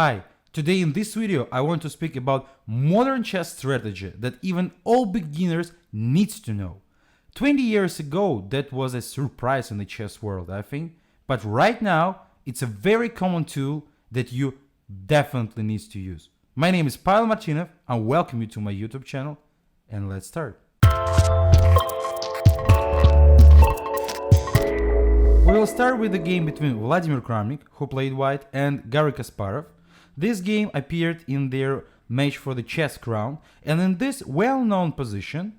Hi, today in this video I want to speak about modern chess strategy that even all beginners needs to know. 20 years ago that was a surprise in the chess world, I think, but right now it's a very common tool that you definitely need to use. My name is Pavel Martinov and welcome you to my YouTube channel, and let's start. We will start with the game between Vladimir Kramnik, who played white, and Garry Kasparov. This game appeared in their match for the chess crown, and in this well-known position,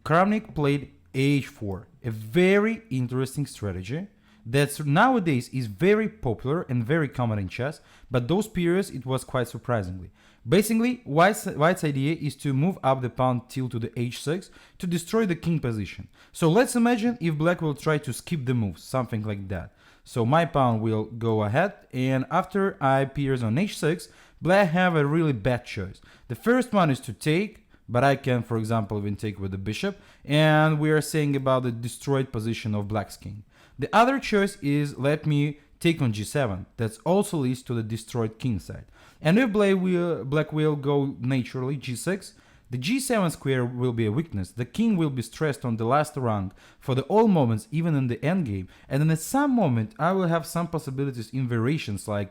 Kramnik played h4, a very interesting strategy that nowadays is very popular and very common in chess, but those periods it was quite surprisingly. Basically, White's idea is to move up the pawn till to the h6 to destroy the king position. So let's imagine if Black will try to skip the move, something like that. So my pawn will go ahead, and after I appears on h6, Black have a really bad choice. The first one is to take, but I can, for example, even take with the bishop, and we are saying about the destroyed position of Black's king. The other choice is let me take on g7. That also leads to the destroyed king side. And if Black will go naturally g6, the g7 square will be a weakness. The king will be stressed on the last rank for the all moments, even in the endgame. And then at some moment, I will have some possibilities in variations like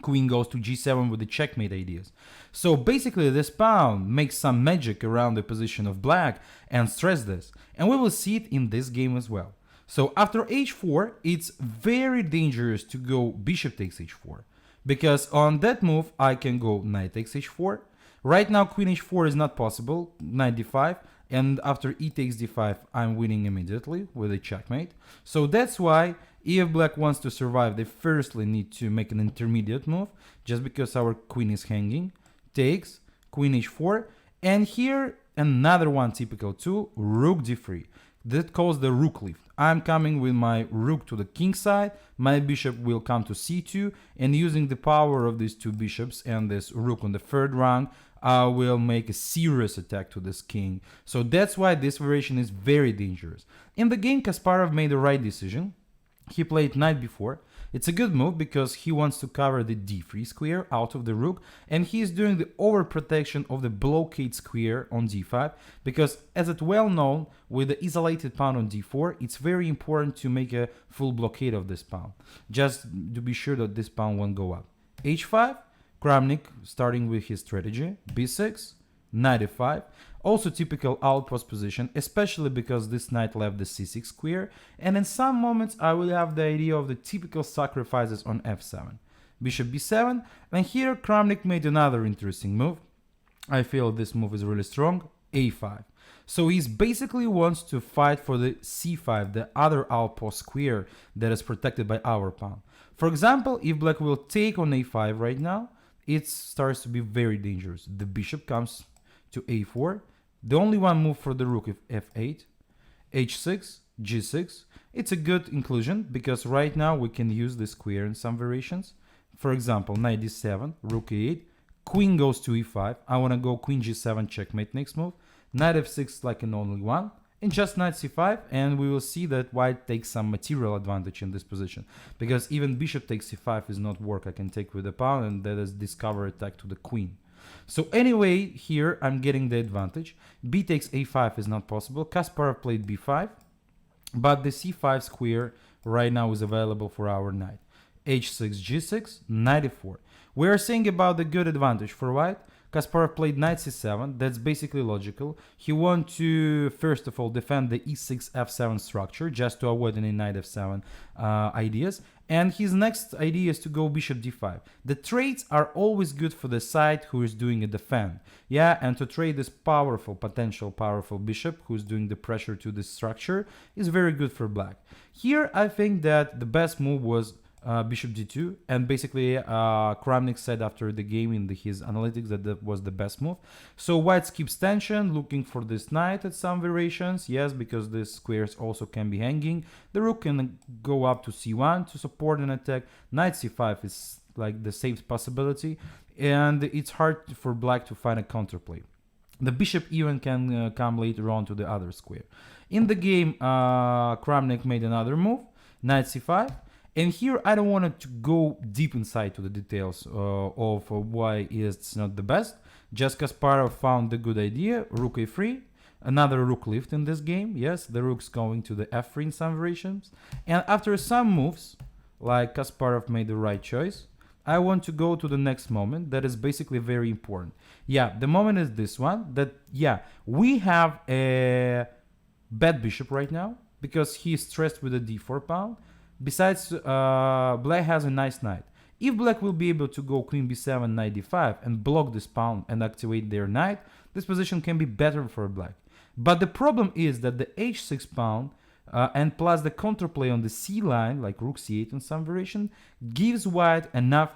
queen goes to g7 with the checkmate ideas. So basically this pawn makes some magic around the position of Black and stress this. And we will see it in this game as well. So after h4, it's very dangerous to go bishop takes h4. Because on that move, I can go knight takes h4. Right now, queen h4 is not possible, knight d5. And after e takes d5, I'm winning immediately with a checkmate. So that's why if Black wants to survive, they firstly need to make an intermediate move, just because our queen is hanging. Takes, queen h4. And here, another one typical tool, rook d3. That calls the rook lift. I'm coming with my rook to the king side, my bishop will come to c2, and using the power of these two bishops and this rook on the third rank, I will make a serious attack to this king. So that's why this variation is very dangerous. In the game, Kasparov made the right decision. He played knight b4. It's a good move because he wants to cover the d3 square out of the rook, and he is doing the overprotection of the blockade square on d5, because as it's well known, with the isolated pawn on d4, it's very important to make a full blockade of this pawn, just to be sure that this pawn won't go up. h5, Kramnik starting with his strategy, b6, knight f5, also typical outpost position, especially because this knight left the c6 square, and in some moments I will have the idea of the typical sacrifices on f7. Bishop b7, and here Kramnik made another interesting move. I feel this move is really strong, a5. So he basically wants to fight for the c5, the other outpost square that is protected by our pawn. For example, if Black will take on a5 right now, it starts to be very dangerous. The bishop comes to a4. The only one move for the rook is f8, h6, g6. It's a good inclusion because right now we can use the square in some variations. For example, knight d7, rook e8, queen goes to e5. I want to go queen g7 checkmate next move. Knight f6 like an only one. And just knight c5, and we will see that white takes some material advantage in this position. Because even bishop takes c5 is not work. I can take with the pawn, and that is discover attack to the queen. So anyway, here I'm getting the advantage. B takes a5 is not possible. Kasparov played b5, but the c5 square right now is available for our knight. h6, g6, knight e4. We are saying about the good advantage for white. Kasparov played knight c7, that's basically logical. He wants to, first of all, defend the e6, f7 structure, just to avoid any knight f7 ideas. And his next idea is to go bishop d5. The trades are always good for the side who is doing a defend. Yeah, and to trade this powerful, potential powerful bishop who's doing the pressure to this structure is very good for Black. Here, I think that the best move was bishop d2, and basically Kramnik said after the game in his analytics that that was the best move. So white keeps tension, looking for this knight at some variations, yes, because the squares also can be hanging. The rook can go up to c1 to support an attack. Knight c5 is like the safe possibility, and it's hard for Black to find a counterplay. The bishop even can come later on to the other square. In the game, Kramnik made another move, knight c5. And here I don't want to go deep inside to the details of why it's not the best. Just Kasparov found the good idea, rook a3, another rook lift in this game. Yes, the rook's going to the f3 in some variations. And after some moves, like Kasparov made the right choice, I want to go to the next moment that is basically very important. Yeah, the moment is this one, that, yeah, we have a bad bishop right now because he is stressed with a d4 pawn. Besides, black has a nice knight. If black will be able to go queen b7, knight d5 and block this pawn and activate their knight, this position can be better for black. But the problem is that the h6 pawn and plus the counterplay on the c line, like rook c8 in some variation, gives white enough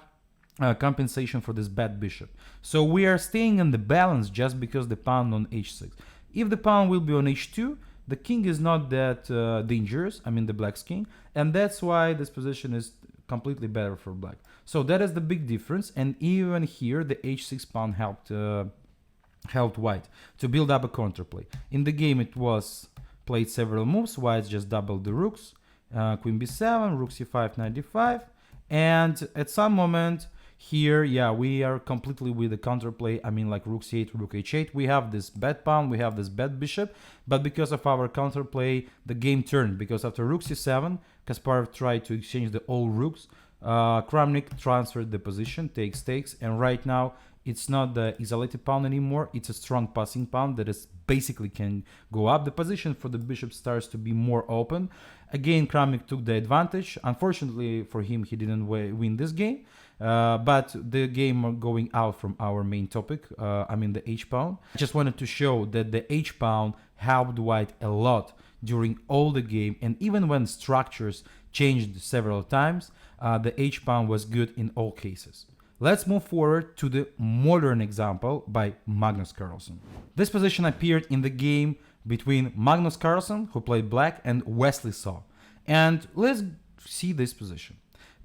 compensation for this bad bishop. So we are staying in the balance just because the pawn on h6. If the pawn will be on h2, the king is not that dangerous, I mean the black's king, and that's why this position is completely better for black. So that is the big difference, and even here the h6 pawn helped white to build up a counterplay. In the game it was played several moves, white just doubled the rooks, queen b7, rook c5, knight d5, and at some moment here, yeah, we are completely with the counterplay. I mean, like rook c8, rook h8. We have this bad pawn, we have this bad bishop, but because of our counterplay, the game turned. Because after rook c7, Kasparov tried to exchange the all rooks. Kramnik transferred the position, takes, and right now it's not the isolated pawn anymore. It's a strong passing pawn that is basically can go up. The position for the bishop starts to be more open. Again, Kramnik took the advantage. Unfortunately for him, he didn't win this game. But the game going out from our main topic, I mean the h-pawn. I just wanted to show that the h-pawn helped white a lot during all the game, and even when structures changed several times, the h-pawn was good in all cases. Let's move forward to the modern example by Magnus Carlson. This position appeared in the game between Magnus Carlson, who played black, and Wesley So. And let's see this position.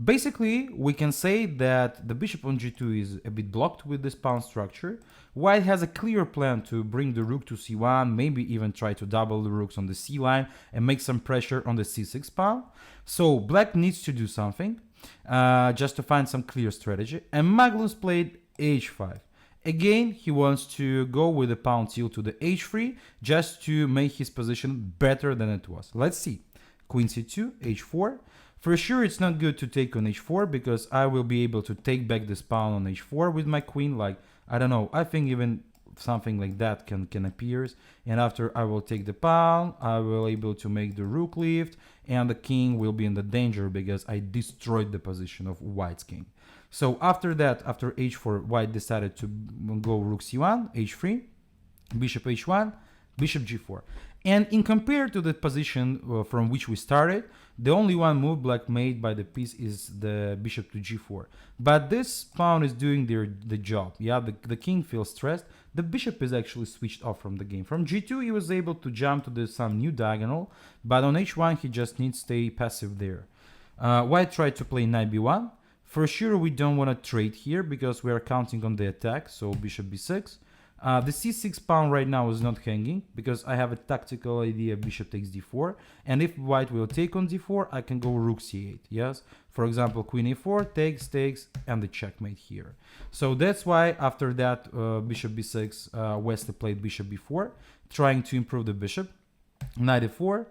Basically, we can say that the bishop on g2 is a bit blocked with this pawn structure. White has a clear plan to bring the rook to c1, maybe even try to double the rooks on the c line and make some pressure on the c6 pawn. So black needs to do something just to find some clear strategy. And Magnus played h5. Again, he wants to go with the pawn tilt to the h3 just to make his position better than it was. Let's see. Queen c2, h4. For sure, it's not good to take on h4 because I will be able to take back this pawn on h4 with my queen. Like, I don't know, I think even something like that can appear. And after I will take the pawn, I will able to make the rook lift, and the king will be in the danger because I destroyed the position of white's king. So after that, after h4, white decided to go rook c1, h3, bishop h1, bishop g4. And in compared to the position from which we started, the only one move black made by the piece is the bishop to g4. But this pawn is doing the job. Yeah, the king feels stressed. The bishop is actually switched off from the game. From g2, he was able to jump to some new diagonal, but on h1, he just needs to stay passive there. White tried to play knight b1. For sure, we don't want to trade here because we are counting on the attack, so bishop b6. The c6 pawn right now is not hanging because I have a tactical idea bishop takes d4, and if white will take on d4, I can go rook c8. Yes, for example, queen a4 takes and the checkmate here. So that's why after that bishop b6, Wesley played bishop b4, trying to improve the bishop. Knight a4,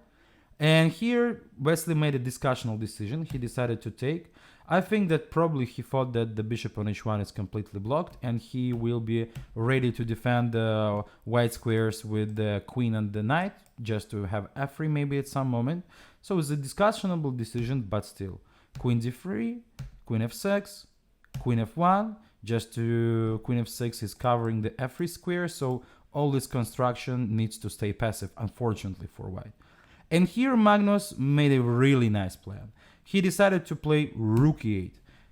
and here Wesley made a discussional decision. He decided to take. I think that probably he thought that the bishop on h1 is completely blocked and he will be ready to defend the white squares with the queen and the knight, just to have f3 maybe at some moment. So it's a discussionable decision, but still. Queen d3, queen f6, queen f1, just to queen f6 is covering the f3 square, so all this construction needs to stay passive, unfortunately for white. And here Magnus made a really nice plan. He decided to play rook e8.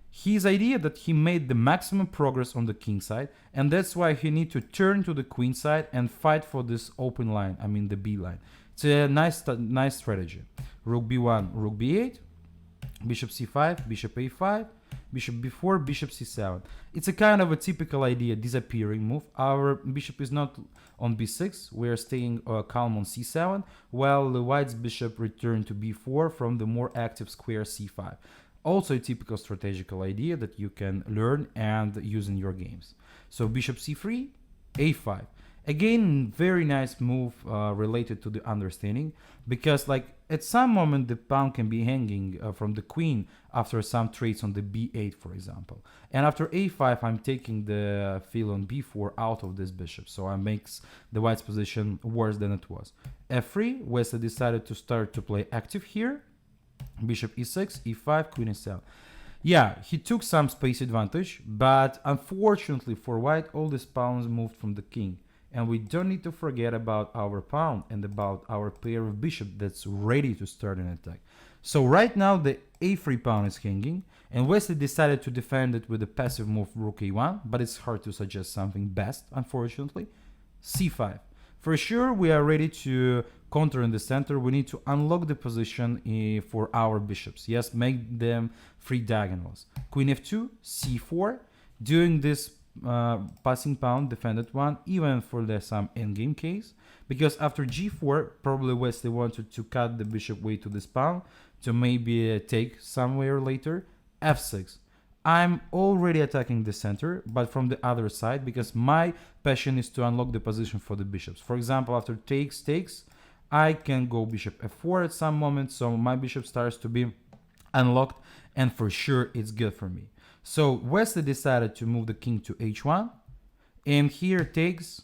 His idea that he made the maximum progress on the king side, and that's why he need to turn to the queen side and fight for this open line, I mean the b line. It's a nice strategy. Rook b1, rook b8, bishop c5, bishop a5, bishop b4, bishop c7. It's a kind of a typical idea, disappearing move. Our bishop is not on b6, we are staying calm on c7, while the white's bishop returned to b4 from the more active square c5. Also a typical strategical idea that you can learn and use in your games. So bishop c3, a5. Again, very nice move related to the understanding, because like at some moment the pawn can be hanging from the queen after some traits on the b8, for example. And after a5, I'm taking the fill on b4 out of this bishop, so it makes the white's position worse than it was. f3, Wesley decided to start to play active here. Bishop e6, e5, queen e7. Yeah, he took some space advantage, but unfortunately for white, all these pawns moved from the king. And we don't need to forget about our pawn and about our pair of bishop that's ready to start an attack. So right now the a3 pawn is hanging, and Wesley decided to defend it with a passive move rook a1, but it's hard to suggest something best, unfortunately. c5. For sure, we are ready to counter in the center. We need to unlock the position for our bishops. Yes, make them free diagonals. Queen f2, c4. Doing this passing pawn defended one, even for the some endgame case, because after g4, probably Wesley wanted to cut the bishop way to this pawn to maybe take somewhere later. f6. I'm already attacking the center, but from the other side, because my passion is to unlock the position for the bishops. For example, after takes, I can go bishop f4 at some moment, so my bishop starts to be unlocked, and for sure it's good for me. So Wesley decided to move the king to h1, and here takes,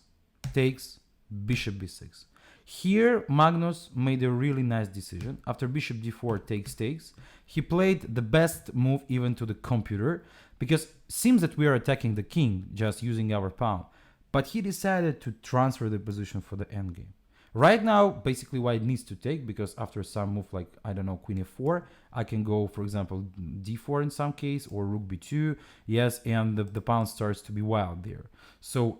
bishop b6. Here Magnus made a really nice decision. After bishop d4 takes, he played the best move even to the computer, because it seems that we are attacking the king just using our pawn, but he decided to transfer the position for the endgame. Right now, basically white needs to take, because after some move like, I don't know, queen f4, I can go, for example, d4 in some case, or rook b2, yes, and the pawn starts to be wild there. So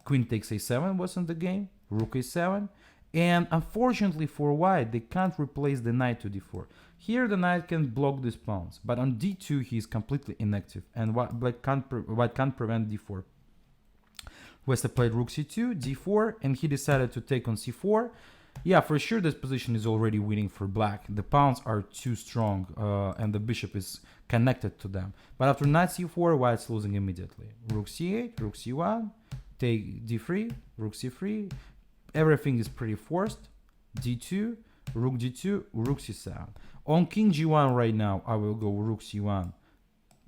queen takes a7 was in the game, rook a7, and unfortunately for white, they can't replace the knight to d4. Here the knight can block these pawns, but on d2 he is completely inactive, and white can't prevent d4. Wesley played rook c2, d4, and he decided to take on c4. Yeah, for sure this position is already winning for black. The pawns are too strong, and the bishop is connected to them. But after knight c4, white's losing immediately. Rook c8, rook c1, take d3, rook c3. Everything is pretty forced. d2, rook d2, rook c7. On king g1 right now, I will go rook c1,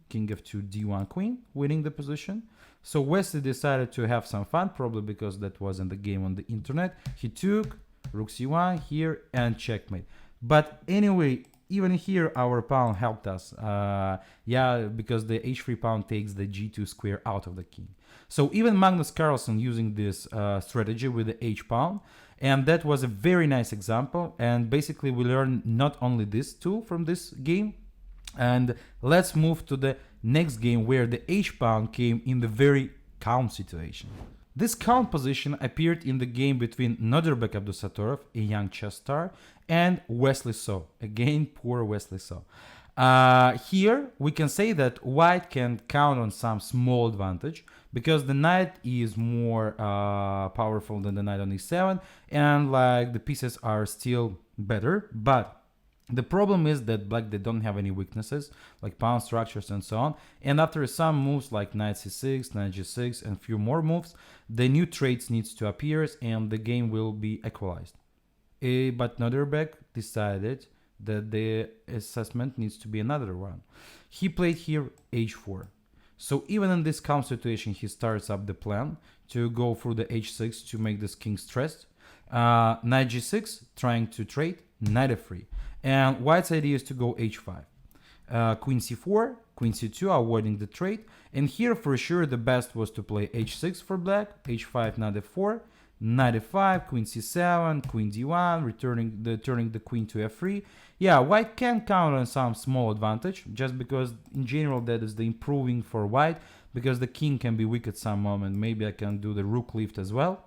king f2, d1 queen, winning the position. So Wesley decided to have some fun, probably because that was in the game on the internet. He took rook c1 here and checkmate. But anyway, even here our pawn helped us. Yeah, because the h3 pawn takes the g2 square out of the king. So even Magnus Carlson using this strategy with the h pawn, and that was a very nice example. And basically we learned not only this tool from this game, and let's move to the next game where the h pawn came in the very count situation. This count position appeared in the game between Nodirbek Abdusatorov, a young chess star, and Wesley So. Again, poor Wesley So. Here we can say that white can count on some small advantage, because the knight is more powerful than the knight on e7, and like the pieces are still better, but the problem is that black, they don't have any weaknesses like pawn structures and so on, and after some moves like knight c6, knight g6, and few more moves, the new traits needs to appear and the game will be equalized. But Nodirbek decided that the assessment needs to be another one. He played here h4. So even in this count situation, he starts up the plan to go through the h6 to make this king stressed. Knight g6, trying to trade, knight f3. And white's idea is to go h5. Queen c4, queen c2, avoiding the trade. And here for sure the best was to play h6 for black, h5, knight f4, knight f5, queen c7, queen d1, turning the queen to f3. Yeah, white can count on some small advantage, just because in general that is the improving for white, because the king can be weak at some moment. Maybe I can do the rook lift as well.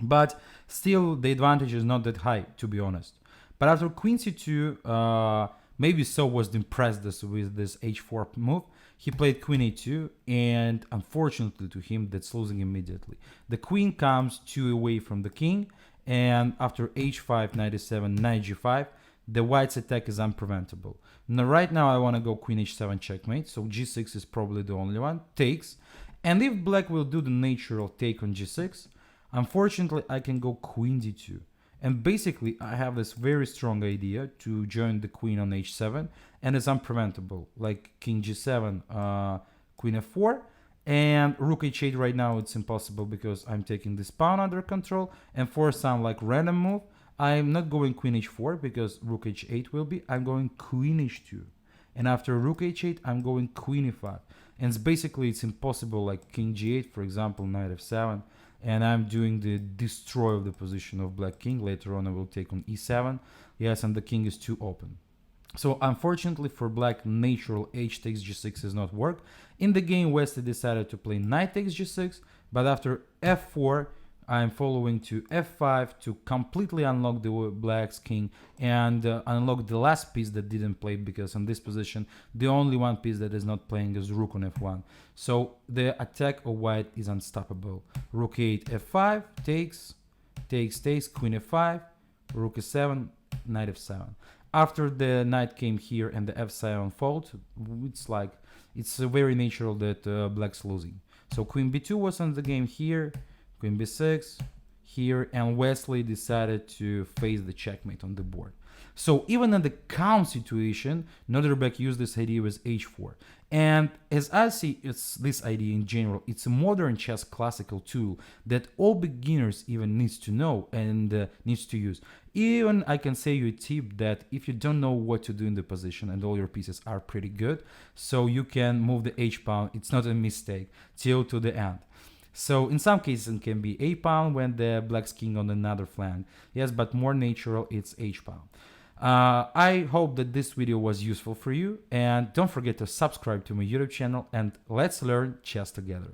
But still the advantage is not that high, to be honest. But after queen c2, maybe So was impressed with this h4 move. He played queen a2, and unfortunately to him, that's losing immediately. The queen comes 2 away from the king, and after h5, knight e7, knight g5, the white's attack is unpreventable. Now, right now I want to go queen h7 checkmate, so g6 is probably the only one. Takes. And if black will do the natural take on g6, unfortunately I can go queen d2. And basically I have this very strong idea to join the queen on h7, and it's unpreventable, like king g7, queen f4, and rook h8. Right now it's impossible because I'm taking this pawn under control, and for some like random move I'm not going queen h4 because rook h8 will be, I'm going queen h2, and after rook h8 I'm going queen e5, and it's impossible, like king g8 for example, knight f7, and I'm doing the destroy of the position of black king. Later on I will take on e7, yes, and the king is too open. So unfortunately for black, natural h takes g6 is not work. In the game Wesley decided to play knight takes g6, but after f4 I'm following to f5 to completely unlock the black's king and unlock the last piece that didn't play, because in this position the only one piece that is not playing is rook on f1. So the attack of white is unstoppable. Rook 8 f5 takes, queen f5, rook e7, knight f7. After the knight came here and the f7 fold, it's very natural that black's losing. So queen b2 was on the game here, queen b6 here, and Wesley decided to face the checkmate on the board. So even in the calm situation, Noderbeck used this idea with h4. And as I see, it's this idea in general, it's a modern chess classical tool that all beginners even needs to know and needs to use. Even I can say you a tip that if you don't know what to do in the position and all your pieces are pretty good, so you can move the h pawn, it's not a mistake, till to the end. So in some cases it can be a pawn when the black's king on another flank, yes, but more natural it's h pawn. I hope that this video was useful for you, and don't forget to subscribe to my YouTube channel, and let's learn chess together.